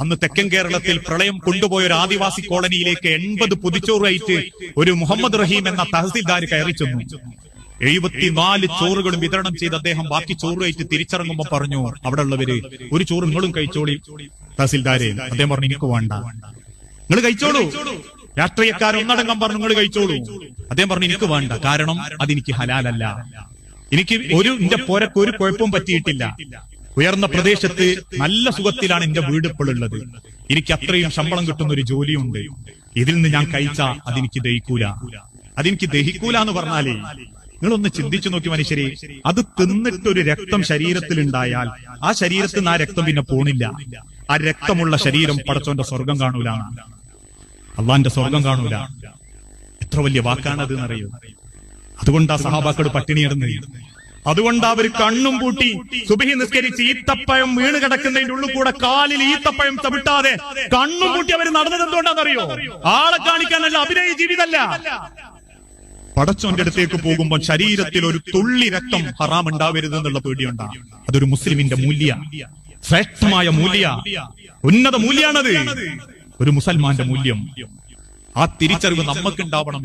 അന്ന് തെക്കൻ കേരളത്തിൽ പ്രളയം കൊണ്ടുപോയ ഒരു ആദിവാസി കോളനിയിലേക്ക് 80 പൊതിച്ചോറായിട്ട് ഒരു മുഹമ്മദ് റഹീം എന്ന തഹസിൽദാർ കയറി ചെന്നു. 74 ചോറുകളും വിതരണം ചെയ്ത് അദ്ദേഹം ബാക്കി ചോറുമായിട്ട് തിരിച്ചിറങ്ങുമ്പോ പറഞ്ഞു, അവിടെ ഉള്ളവര് ഒരു ചോറ് നിങ്ങളും കഴിച്ചോളി തഹസിൽദാരെ. അദ്ദേഹം പറഞ്ഞു, എനിക്ക് വേണ്ട, നിങ്ങൾ കഴിച്ചോളൂ. രാഷ്ട്രീയക്കാരൊന്നടങ്കം പറഞ്ഞു, നിങ്ങൾ കഴിച്ചോളൂ. അദ്ദേഹം പറഞ്ഞു, എനിക്ക് വേണ്ട, കാരണം അതെനിക്ക് ഹലാലല്ല. എനിക്ക് എന്റെ പോരക്ക് ഒരു കുഴപ്പവും പറ്റിയിട്ടില്ല. ഉയർന്ന പ്രദേശത്ത് നല്ല സുഖത്തിലാണ് എന്റെ വീട് ഇപ്പോഴുള്ളത്. എനിക്ക് അത്രയും ശമ്പളം കിട്ടുന്ന ഒരു ജോലിയുണ്ട്. ഇതിൽ നിന്ന് ഞാൻ കഴിച്ച അതെനിക്ക് ദഹിക്കൂല എന്ന് പറഞ്ഞാലേ, നിങ്ങളൊന്ന് ചിന്തിച്ചു നോക്കി മനുഷ്യരെ. അത് തിന്നിട്ടൊരു രക്തം ശരീരത്തിൽ ഉണ്ടായാൽ ആ ശരീരത്തിൽ നിന്ന് ആ രക്തം പിന്നെ പോണില്ല. ആ രക്തമുള്ള ശരീരം പടച്ചോന്റെ സ്വർഗം കാണൂല, അള്ളാന്റെ സ്വർഗം കാണൂല. എത്ര വലിയ വാക്കാണത് എന്നറിയോ? അതുകൊണ്ടാ സഹാബാക്കൾ പട്ടിണിയിടുന്നത്. അതുകൊണ്ട് അവർ കണ്ണും പൂട്ടി സുബഹി നിസ്കരിച്ച് ഈത്തപ്പഴം വീണ് കിടക്കുന്നതിന്റെ ഉള്ളിൽ കൂടെ കാലിൽ ഈത്തപ്പഴം ചവിട്ടാതെ കണ്ണും പൂട്ടി അവർ നടന്നത് എന്തുകൊണ്ടാണെന്നറിയോ? ആളെ കാണിക്കാനല്ല, അഭിനയ ജീവിതമല്ല. പടച്ചോന്റെ അടുത്തേക്ക് പോകുമ്പോൾ ശരീരത്തിൽ ഒരു തുള്ളി രക്തം ഹറാം ഉണ്ടാവരുത് എന്നുള്ള പേടിയുണ്ടാണ്. അതൊരു മുസ്ലിമിന്റെ മൂല്യ, ശ്രേഷ്ഠമായ മൂല്യ, ഉന്നത മൂല്യാണത്, ഒരു മുസൽമാന്റെ മൂല്യം. ആ തിരിച്ചറിവ് നമുക്കുണ്ടാവണം.